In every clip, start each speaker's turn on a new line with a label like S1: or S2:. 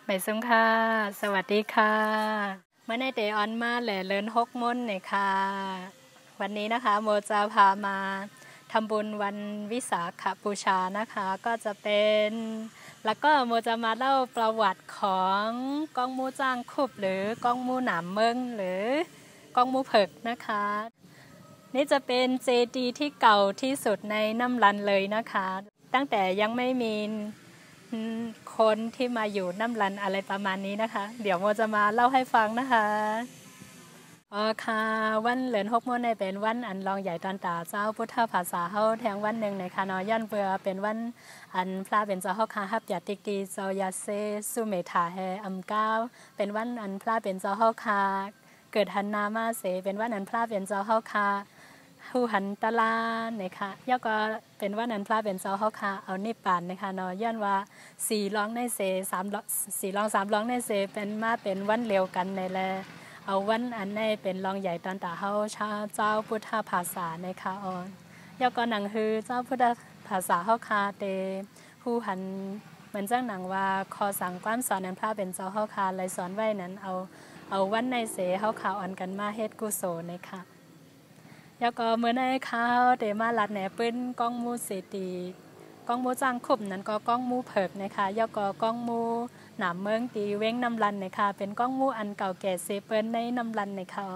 S1: ไม่ซุ้งค่ะสวัสดีค่ะเมื่อในเดออนมาแหล่เลินฮกมนเนี่ยค่ะวันนี้นะคะโมจะพามาทำบุญวันวิสาขบูชานะคะก็จะเป็นแล้วก็โมจะมาเล่าประวัติของก้องมูจ้างคุบหรือก้องมูหนามเมืองหรือก้องมูเผิกนะคะนี่จะเป็นเจดีย์ที่เก่าที่สุดในน้ำลันเลยนะคะตั้งแต่ยังไม่มีคนที่มาอยู่น้ำลันอะไรประมาณนี้นะคะเดี๋ยวโมจะมาเล่าให้ฟังนะคะค่ะวันเหลินฮกโมในเป็นวันอันรองใหญ่ตอนตาเจ้าพุทธภาษาเฮาแทงวันหนึ่งในคานอย่อนเปือเป็นวันอันพระเป็นเจ้าเฮาคาฮับยาติกีเจ้ายาเซสุเมธาแฮอัมก้าวเป็นวันอันพระเป็นเจ้าเฮาคาเกิดหันนามาเสเป็นวันอันพระเป็นเจ้าเฮาคาหูหันตะลาเนี่ยค่ะย่อก็เป็นว่านั้นพระเป็นเจ้าเฮาค่ะเอานิพพานนะคะเนาะย้อนว่า4ร้องในเส3ร้อง4ร้อง3ร้องในเสเป็นมาเป็นวันเร็วกันในแลเอาวันอันในเป็นรองใหญ่ตอนตาเฮาชาเจ้าพุทธภาษาในค่ะอ่อนย่อก็หนังฮือเจ้าพุทธภาษาเฮาค่ะเตผู้หันเหมือนจังหนังว่าคอสั่งความสอนนั้นพระเป็นเจ้าเฮาค่ะเลยสอนไว้นั้นเอาวันในเสเฮาค่ะอ่อนกันมาเฮ็ดกุศลในค่ะแล้วก็เมื่อในข้าวเดมาลัดแหนปื้นก้องมูเสตีก้องมูจ้างคุบนั้นก็ก้องมูเผิกนะคะแล้วก็ก้องมูหนามเมืองตีเว้งน้ำลันนะคะเป็นก้องมูอันเก่าแก่เซเปิ้นในน้ำลันนะคะ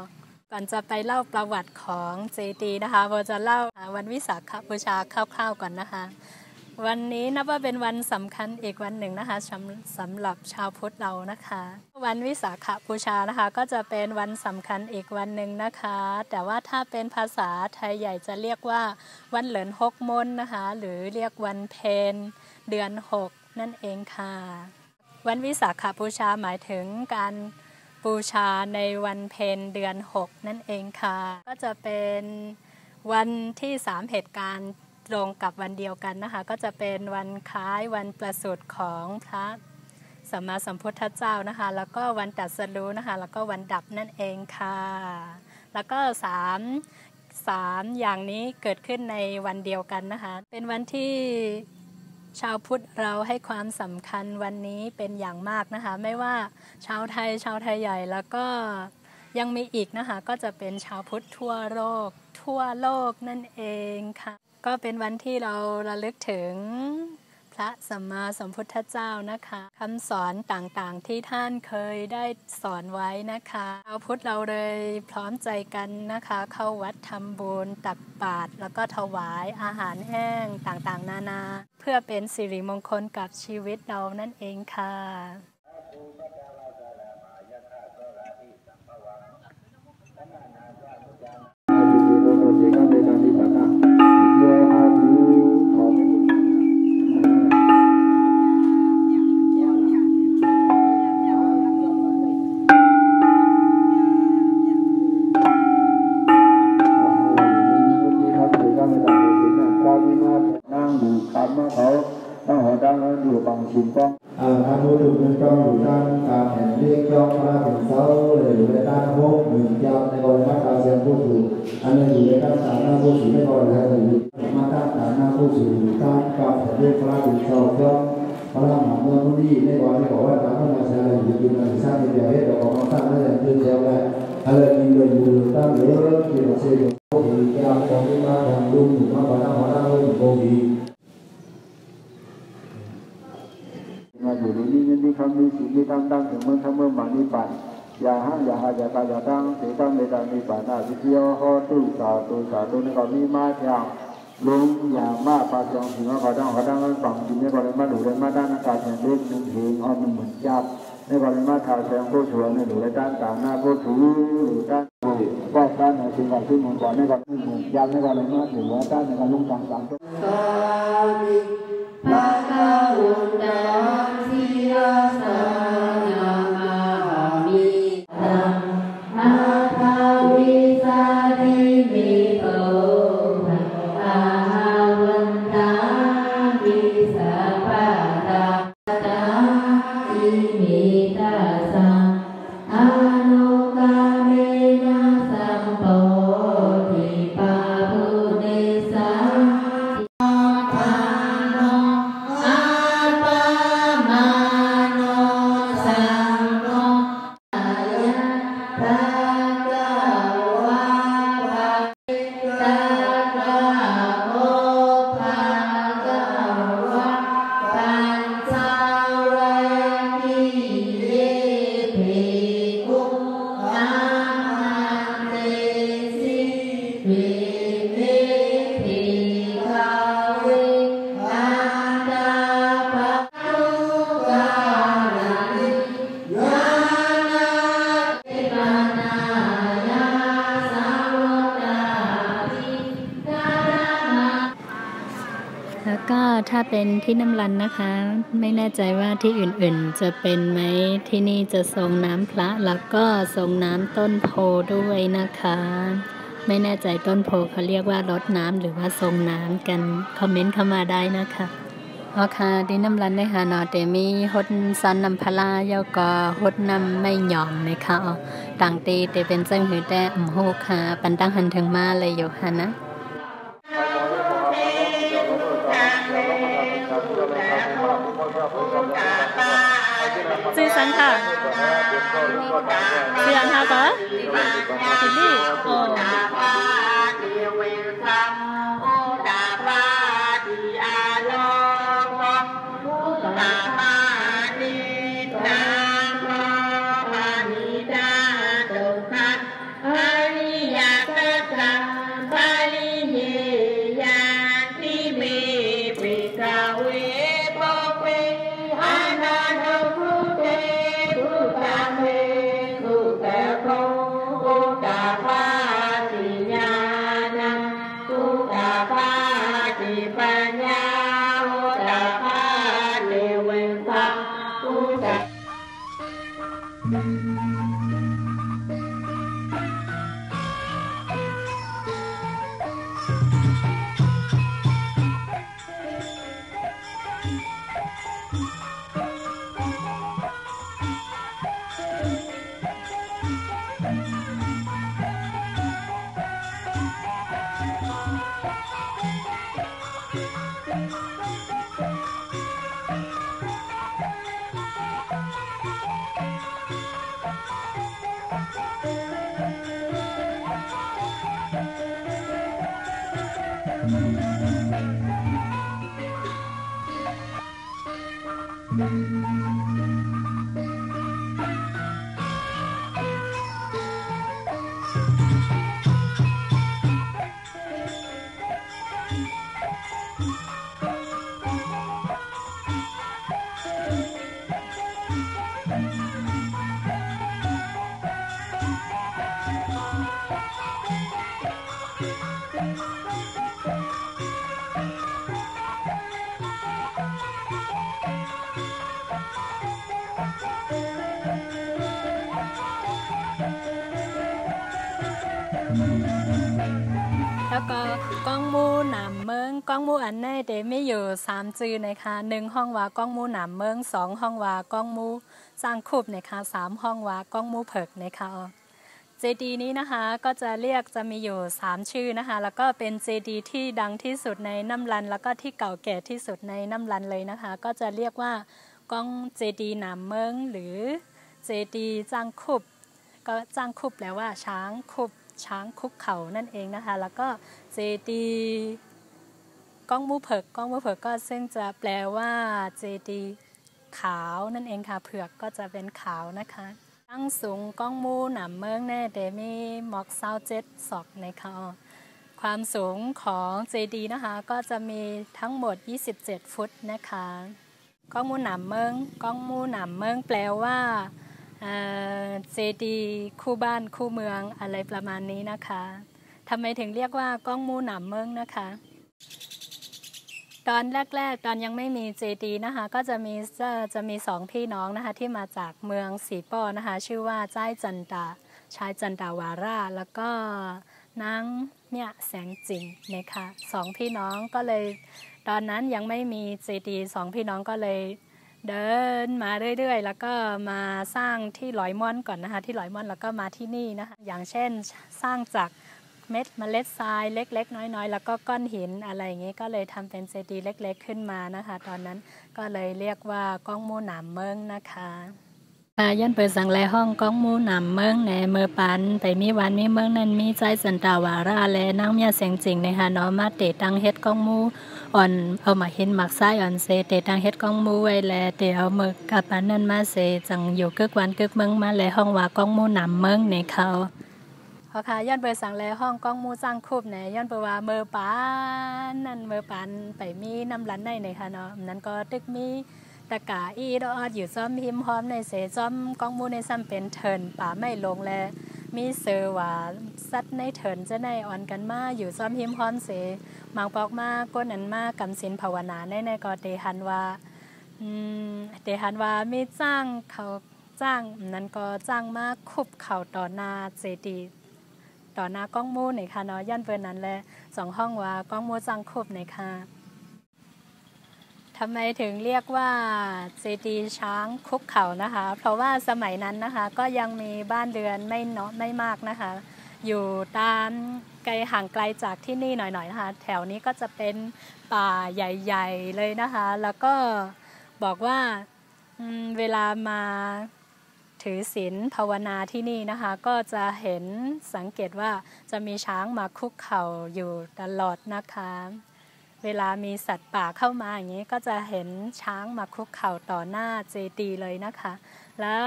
S1: ก่อนจะไปเล่าประวัติของเจดีนะคะโบจะเล่าวันวิสาขบูชาคร่าวๆก่อนนะคะวันนี้นับว่าเป็นวันสำคัญอีกวันหนึ่งนะคะสำหรับชาวพุทธเรานะคะวันวิสาขบูชานะคะก็จะเป็นวันสำคัญอีกวันหนึ่งนะคะแต่ว่าถ้าเป็นภาษาไทยใหญ่จะเรียกว่าวันเหลินฮกมนนะคะหรือเรียกวันเพ็ญเดือน6นั่นเองค่ะวันวิสาขบูชาหมายถึงการบูชาในวันเพ็ญเดือน6นั่นเองค่ะก็จะเป็นวันที่3เหตุการณ์ตรงกับวันเดียวกันนะคะก็จะเป็นวันคล้ายวันประสูติของพระสัมมาสัมพุทธเจ้านะคะแล้วก็วันตรัสรู้นะคะแล้วก็วันดับนั่นเองค่ะแล้วก็3อย่างนี้เกิดขึ้นในวันเดียวกันนะคะเป็นวันที่ชาวพุทธเราให้ความสำคัญวันนี้เป็นอย่างมากนะคะไม่ว่าชาวไทยใหญ่แล้วก็ยังมีอีกนะคะก็จะเป็นชาวพุทธทั่วโลกนั่นเองค่ะก็เป็นวันที่เราระลึกถึงพระสัมมาสัมพุทธเจ้านะคะคำสอนต่างๆที่ท่านเคยได้สอนไว้นะคะชาวพุทธเราเลยพร้อมใจกันนะคะเข้าวัดทำบุญตักบาตรแล้วก็ถวายอาหารแห้งต่างๆนานาเพื่อเป็นสิริมงคลกับชีวิตเรานั่นเองค่ะ
S2: ทางผู้ถูกเป็นกองอยู่ด้านการแห่งเรียกย่องพระถึงเสาเลยอยู่ในด้านโฮกหนึ่งยาวในบริเวณการเสียงผู้ถูกอันนี้อยู่ในด้านสามหน้าผู้ถูกในบริเวณอยู่มาด้านสามหน้าผู้ถูกด้านกับแห่งเรียกพระถึงเสาย่อมพระมหาเมืองผู้นี้ในวันที่บอกว่าการพัฒนาเสียงอยู่ที่มันสร้างในประเทศเราของสร้างได้อย่างตื่นเต้นเลยอะไรกินเลยอยู่ตั้งเยอะที่เราเสียงผู้ถูกยาวของที่มาทางลุ่มมาบ้านมาด้านลุ่มโบวีมาอยู่ในนี้นี่คำนี้สิ่งที่ตั้งถึงเมื่อทำเมื่อมานิปันอย่าห้างอย่าหาอย่าตายอย่าตั้งเสียตั้งในทางนิปันวิเที่ยวข้อตู้สาธุในก่อนนี้มาเที่ยวลุงอย่ามาปาจองถึงว่าเขาตั้งฝั่งจริงในก่อนมาดูเลยมาด้านอากาศอย่างเล็กหนึ่งเพลงอ้อมมันเหมือนยับในก่อนมาถ่ายแสงผู้ชวนในดูเลยด้านต่างหน้าผู้ถือหรือด้านก็ด้านในสิ่งก่อนซึ่งก่อนในก่อนเหมือนยับในก่อนเลยมาถือว่าด้านในก่อนลุงต่างๆ
S3: ภะคะวันตาทิยาสนามามิตังอาภาวิสาทิมิโตอาวันตาวิสาปะตาตาอิมิตาสังอนุกาเมนะสัมโพธิปาภูเนสา
S1: เป็นที่น้ำรันนะคะ ไม่แน่ใจว่าที่อื่นๆจะเป็นไหมที่นี่จะทรงน้ำพระแล้วก็ทรงน้ำต้นโพด้วยนะคะ ไม่แน่ใจต้นโพเขาเรียกว่ารดน้ำหรือว่าทรงน้ำกันคอมเมนต์เข้ามาได้นะคะอ๋อค่ะดิน้ำรันในหาเนาะแต่มีฮดซันนำพลาเยาก็ฮดนำไม่หย่อมนะคะต่างตีแต่เป็นจังหือแต่โฮค่ะปันตั้งหันถึงมาเลยอยู่ค่ะนะชื่อสังค่ะชื่ออันค่ะก็อินดี้โอ้แล้วก็ก้องมูหนามเมืองก้องมูอันในเดมีอยู่3จื่อนะคะ1ห้องว่าก้องมูหนามเมือง2ห้องว่าก้องมูสร้างคุบนะคะ3ห้องว่าก้องมูเผิกนะคะเจดีนี้นะคะก็จะเรียกจะมีอยู่3ชื่อนะคะแล้วก็เป็นเจดีที่ดังที่สุดในน้ำรันแล้วก็ที่เก่าแก่ที่สุดในน้ำรันเลยนะคะก็จะเรียกว่าก้องเจดีหนามเมืองหรือเจดีจางคุบก็จางคุบแปลว่าช้างคุบช้างคุกเขานั่นเองนะคะแล้วก็เจดีก้องมูเผิกก้องมูเผิกก็ซึ่งจะแปลว่าเจดีขาวนั่นเองค่ะเผือกก็จะเป็นขาวนะคะตั้งสูงก้องมูหนามเมืองแน่เดมีหมอก27ศอกนะคะความสูงของเจดีนะคะก็จะมีทั้งหมด27ฟุตนะคะก้องมูหนามเมืองก้องมูหนามเมืองแปลว่าเจดีคู่บ้านคู่เมืองอะไรประมาณนี้นะคะทำไมถึงเรียกว่าก้องมูหนามเมืองนะคะตอนแรกๆตอนยังไม่มีเจดีนะคะก็จะมี2พี่น้องนะคะที่มาจากเมืองสีป้อนะคะชื่อว่าจ้ายจันดาชายจันดาวาราแล้วก็นางเนี่ยแสงจิงนะคะ2พี่น้องก็เลยตอนนั้นยังไม่มีเจดี2พี่น้องก็เลยเดินมาเรื่อยๆแล้วก็มาสร้างที่หลอยม่อนก่อนนะคะที่หลอยม่อนแล้วก็มาที่นี่นะคะอย่างเช่นสร้างจากเล็ดทรายเล็กๆน้อยๆแล้วก็ก้อนหินอะไรอย่างนี้ก็เลยทำเป็นเจดีย์เล็กๆขึ้นมานะคะตอนนั้นก็เลยเรียกว่าก้องมูหนามเมืองนะคะยันเปิดสังแลห้องก้องมูหนามเมืองในเมื่อปันไปมีวันมีเมืองนั้นมีใจสันตาวาราและนั่งเมียเสียงจริงนะคะเนาะมาเตตังเฮ็ดก้องมูอ่อนเอามาเห็นหมักซ้ายอ่อนเสเตตังเฮ็ดก้องมูไว้แลเตเอามือกับปันนั้นมาเสจังอยู่กึกวันกึกเมืองมาแลห้องว่าก้องมูหนามเมืองในเขาพอค่ะย้อนเบอร์สั่งแล้วห้องก้องมูจ้างคูบเนี่ยย้อนเบอร์ว่าเมื่อปานนั่นเมื่อปานไปมีน้ำรันได้ในค่ะเนาะนั้นก็ตึกมีตะกาอีดอดอยู่ซ้อมหิมหอมในเสซ้อมก้องมูในซ้ำเป็นเทินป่าไม่ลงแล มีเสือว่าสัตว์ในเถินจะในอ่อนกันมาอยู่ซ้อมหิมพร้อมเสมังปอกมาก้นอันมากำสินภาวนาในก็เตหันว่าเตหันว่ามีจ้างเขาจ้างนั้นก็จ้างมาคุบเข่าต่อหน้าเจดีต่อหน้าก้องมูในค่ะเนาะย่านเปินนั้นแหละ2ห้องว่าก้องมูจ้างคุบในค่ะทำไมถึงเรียกว่าเจดีย์ช้างคุกเข่านะคะเพราะว่าสมัยนั้นนะคะก็ยังมีบ้านเรือนไม่มากนะคะอยู่ตามไกลห่างไกลจากที่นี่หน่อยๆนะคะแถวนี้ก็จะเป็นป่าใหญ่ๆเลยนะคะแล้วก็บอกว่าเวลามาถือศีลภาวนาที่นี่นะคะก็จะเห็นสังเกตว่าจะมีช้างมาคุกเข่าอยู่ตลอดนะคะเวลามีสัตว์ป่าเข้ามาอย่างนี้ก็จะเห็นช้างมาคุกเข่าต่อหน้าเจดีย์เลยนะคะแล้ว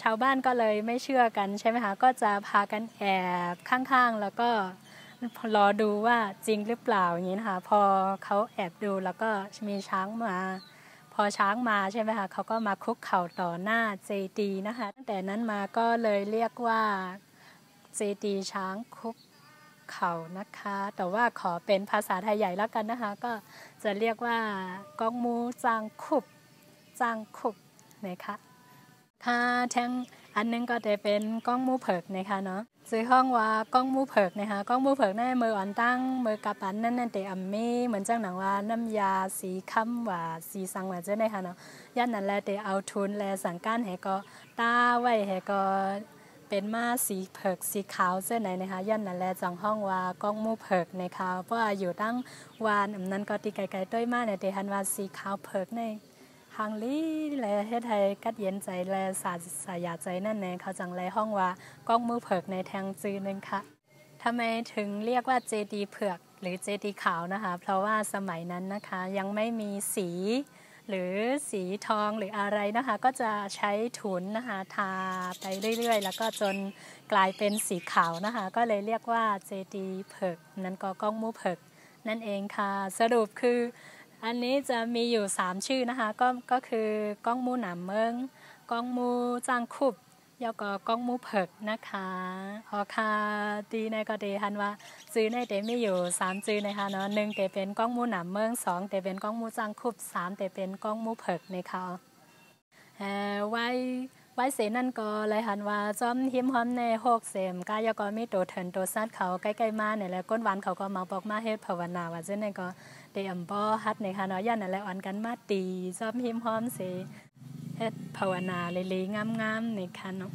S1: ชาวบ้านก็เลยไม่เชื่อกันใช่ไหมคะก็จะพากันแอบข้างๆแล้วก็รอดูว่าจริงหรือเปล่าอย่างนี้นะคะพอเขาแอบดูแล้วก็มีช้างมาพอช้างมาใช่ไหมคะเขาก็มาคุกเข่าต่อหน้าเจดีย์นะคะตั้งแต่นั้นมาก็เลยเรียกว่าเจดีย์ช้างคุกเขานะคะแต่ว่าขอเป็นภาษาไทยใหญ่แล้วกันนะคะก็จะเรียกว่าก้องมูจางคุบนะคะค่ะแทงอันนึงก็จะเป็นก้องมูเผิกนะคะเนาะซื้อห้องว่าก้องมูเผิกนะคะก้องมูเผิกในมืออ่อนตั้งมือกระปันนั่นเตอัมมี่เหมือนจังหนังว่าน้ำยาสีค้ำว่าสีสังว่าเจ้านะคะเนาะย่านนั้นแลเตเอาทุนแลสังก้านให้ก็ตาไว้ให้ก็เป็นมาสีเผิกสีขาวเส้นไหนนะคะย่านนั่นแหละจังห้องว่าก้องมูเผิกนะคะเพราะอยู่ตั้งวานนั้นก็ตีไกลๆต้อยมาในเตหันว่าสีขาวเผิกในหางลีแลเฮ็ดให้กัดเย็นใจแลสายาใจนั่นแน่เขาจังแลห้องว่าก้องมูเผิกในแทงจือนึงค่ะทำไมถึงเรียกว่าเจดีย์เผือกหรือเจดีย์ขาวนะคะเพราะว่าสมัยนั้นนะคะยังไม่มีสีหรือสีทองหรืออะไรนะคะก็จะใช้ถุนนะคะทาไปเรื่อยๆแล้วก็จนกลายเป็นสีขาวนะคะก็เลยเรียกว่าเจดีย์เผิกนั้นก็ก้องมูเผิกนั่นเองค่ะสรุปคืออันนี้จะมีอยู่3ชื่อนะคะก็คือก้องมูหนามเมืองก้องมูจางคุบแล้วก็ก้องมูเผิกนะคะค่ะดีในก็ดีฮันว่าจื้อในเตมีอยู่3จื้อนะคะเนาะ1เตเป็นก้องมูหนามเมือง2เตเป็นก้องมูจางคุบ3เตเป็นก้องมูเผิกนะคะไว้เสนั่นก็เลยหันว่าจอมหิมหอมใน6เสมกายก็มีตัวเถินตัวซัดเขาใกล้ๆมาเนี่ยแหละก้นหวานเขาก็มาบอกมาเฮ็ดภาวนาว่าเจ้านี่ก็เตอำบ่ฮัดในค่ะเนาะย่านนั่นแหละอ่อนกันมาตีจอมหิมหอมเสเฮ็ดภาวนาเลยๆงามๆในค่ะเนาะ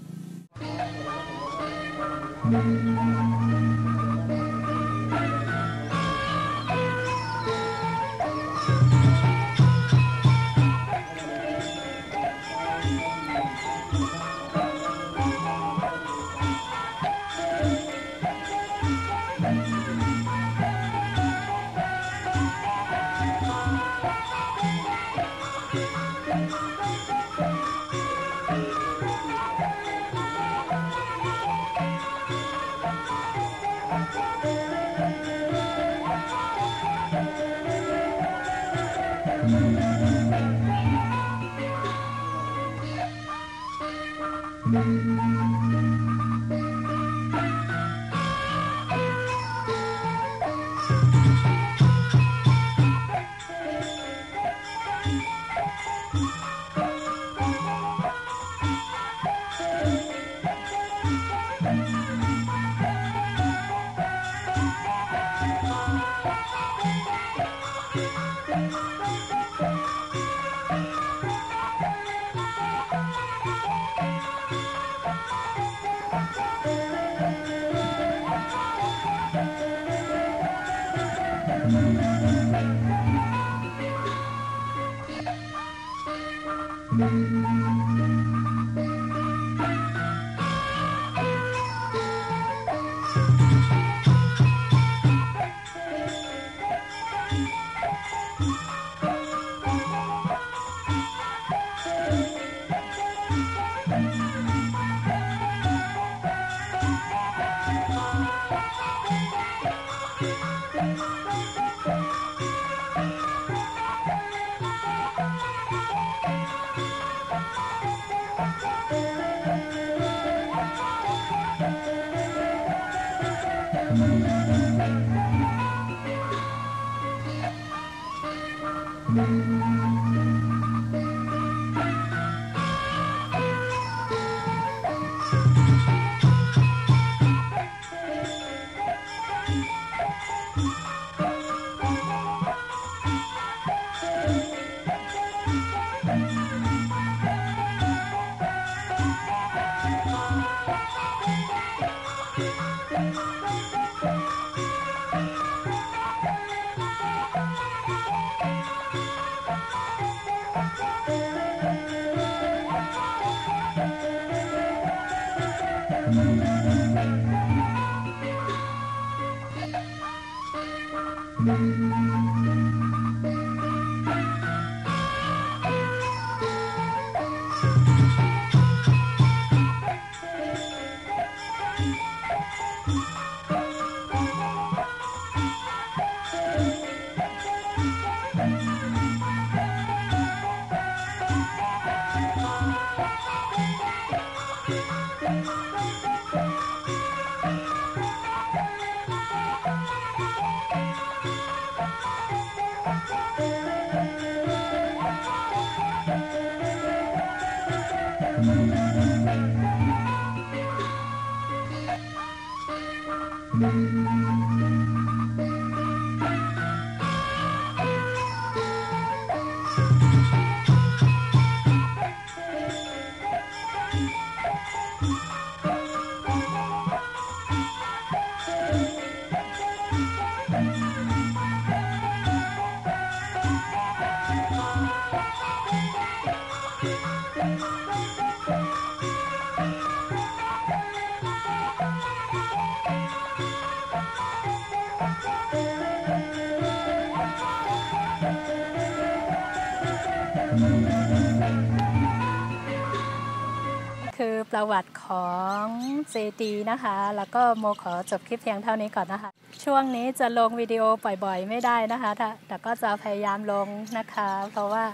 S1: คือประวัติของเจดีนะคะ แล้วก็โมขอจบคลิปเพียงเท่านี้ก่อนนะคะช่วงนี้จะลงวิดีโอบ่อยๆไม่ได้นะคะแต่ก็จะพยายามลงนะคะเพราะว่า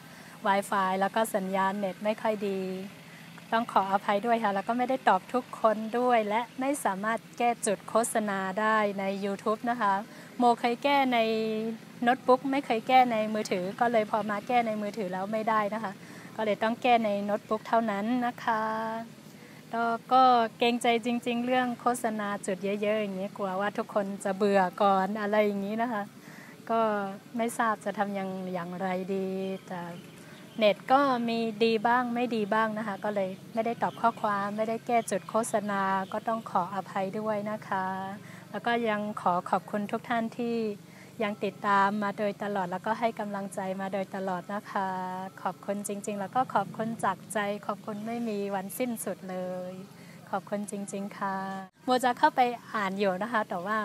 S1: Wi-Fi แล้วก็สัญญาณเน็ตไม่ค่อยดีต้องขออภัยด้วยค่ะแล้วก็ไม่ได้ตอบทุกคนด้วยและไม่สามารถแก้จุดโฆษณาได้ใน YouTube นะคะโมเคยแก้ในโน้ตบุ๊กไม่เคยแก้ในมือถือก็เลยพอมาแก้ในมือถือแล้วไม่ได้นะคะก็เลยต้องแก้ในโน้ตบุ๊กเท่านั้นนะคะก็เกรงใจจริงๆเรื่องโฆษณาจุดเยอะๆอย่างนี้กลัวว่าทุกคนจะเบื่อก่อนอะไรอย่างนี้นะคะก็ไม่ทราบจะทำอย่างไรดีแต่เน็ตก็มีดีบ้างไม่ดีบ้างนะคะก็เลยไม่ได้ตอบข้อความไม่ได้แก้จุดโฆษณาก็ต้องขออภัยด้วยนะคะแล้วก็ยังขอบคุณทุกท่านที่ยังติดตามมาโดยตลอดแล้วก็ให้กำลังใจมาโดยตลอดนะคะขอบคุณจริงๆแล้วก็ขอบคุณจากใจขอบคุณไม่มีวันสิ้นสุดเลยขอบคุณจริงๆค่ะโมจะเข้าไปอ่านอยู่นะคะแต่ว่า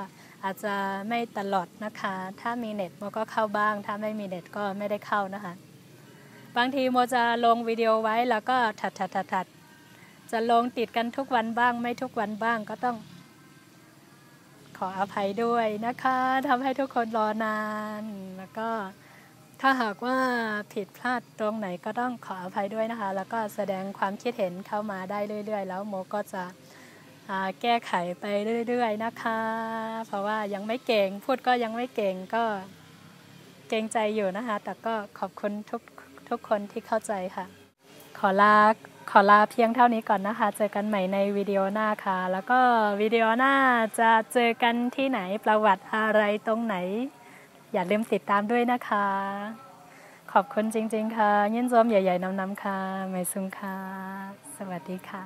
S1: อาจจะไม่ตลอดนะคะถ้ามีเน็ตโมก็เข้าบ้างถ้าไม่มีเน็ตก็ไม่ได้เข้านะคะบางทีโมจะลงวิดีโอไว้แล้วก็ถัดจะลงติดกันทุกวันบ้างไม่ทุกวันบ้างก็ต้องขออภัยด้วยนะคะทำให้ทุกคนรอนานแล้วก็ถ้าหากว่าผิดพลาดตรงไหนก็ต้องขออภัยด้วยนะคะแล้วก็แสดงความคิดเห็นเข้ามาได้เรื่อยๆแล้วโมก็จะแก้ไขไปเรื่อยๆนะคะเพราะว่ายังไม่เก่งพูดก็ยังไม่เก่งก็เกรงใจอยู่นะคะแต่ก็ขอบคุณทุกคนที่เข้าใจค่ะขอลาเพียงเท่านี้ก่อนนะคะเจอกันใหม่ในวิดีโอหน้าค่ะแล้วก็วิดีโอหน้าจะเจอกันที่ไหนประวัติอะไรตรงไหนอย่าลืมติดตามด้วยนะคะขอบคุณจริงๆค่ะยินดีใหญ่ๆนำๆค่ะไม่ซุงค่ะสวัสดีค่ะ